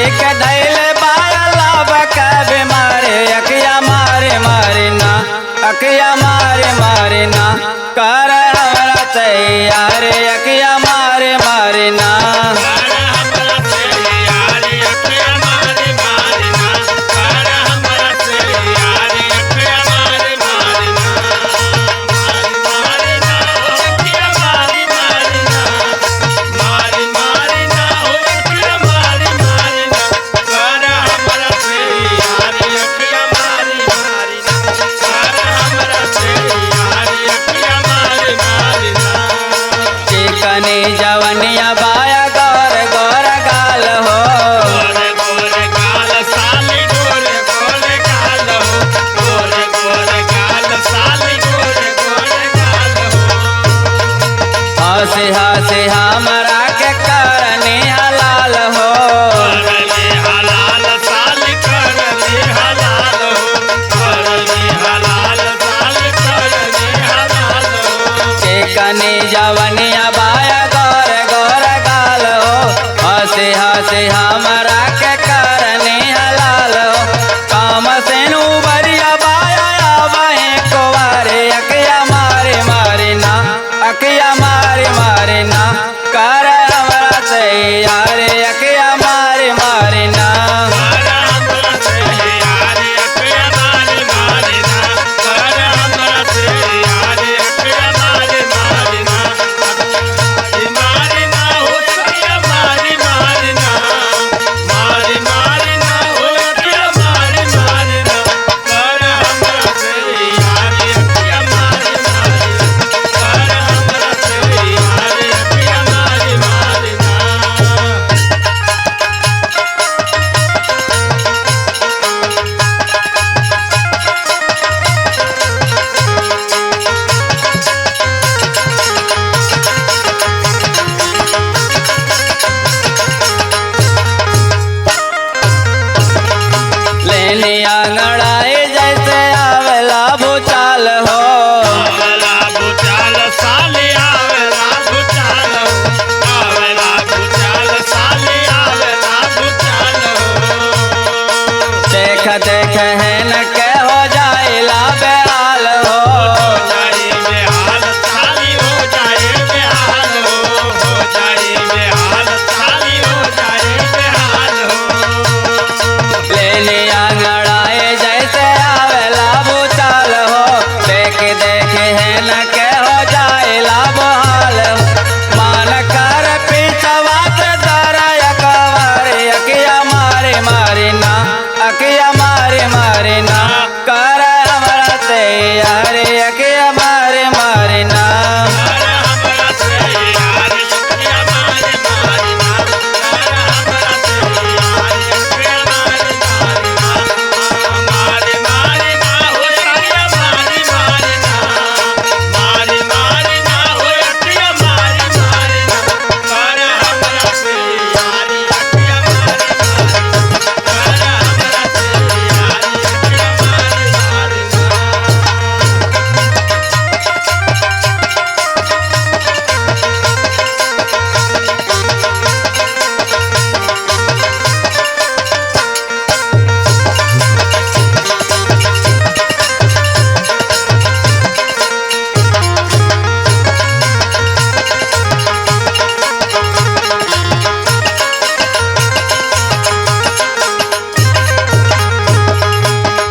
एक धैल बायला बका बीमारे अकिया मारे मारे ना अकिया मारे मारे ना कर हमरा तैयार अकिया मारे मारे ना जवनिया बाया गौर गौर गाल हो गोरे गोरे गाल साली गोरे गोरे गाल हो गोरे गोरे गाल साली गोरे गोरे गाल हो हंसी हंसी हमरा के करनी हलाल हो करनी हलाल साली करनी हलाल हो करनी हलाल साली करनी हलाल हो चिकनी जवनिया बाया हंसी हमरा के करनी हलाल हो काम से नू बरिया बाया बहे कुवारे अकिया मारे मारे ना अकिया मारे मारे ना कर हमरा तैयार अकिया मारे मारे ना आंगड़ाई जैसे आवेला भूचाल हो आवेला भूचाल साली आवेला भूचाल हो आवेला भूचाल साली आवेला भूचाल हो देख देख है न के हो जाएला बेहाल हो जाए बेहाल साली हो जाए बेहाल हो जाए बेहाल साली हो जाए बेहाल हो लेने आंगड़ाई जैसे आवेला भूचाल हो देख देख है न के हो जाएला बहाल हो मान कर पीछवा से दरा कवारे अकिया मारे मारे ना अकिया मारे मारे ना कर हमरा तैयार अकिया मारे मारे ना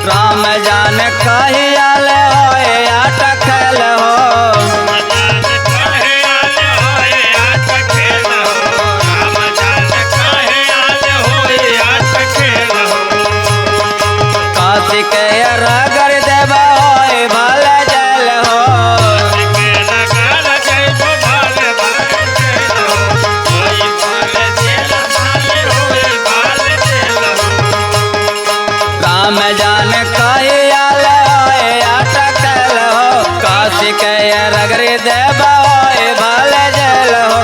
राम जान कहियाल होए अटकल हो काशी के रगड़ देव होए भल जल हो राम जान कहियाल होए अटकल हो काशी के रगड़ देव होए भल जल हो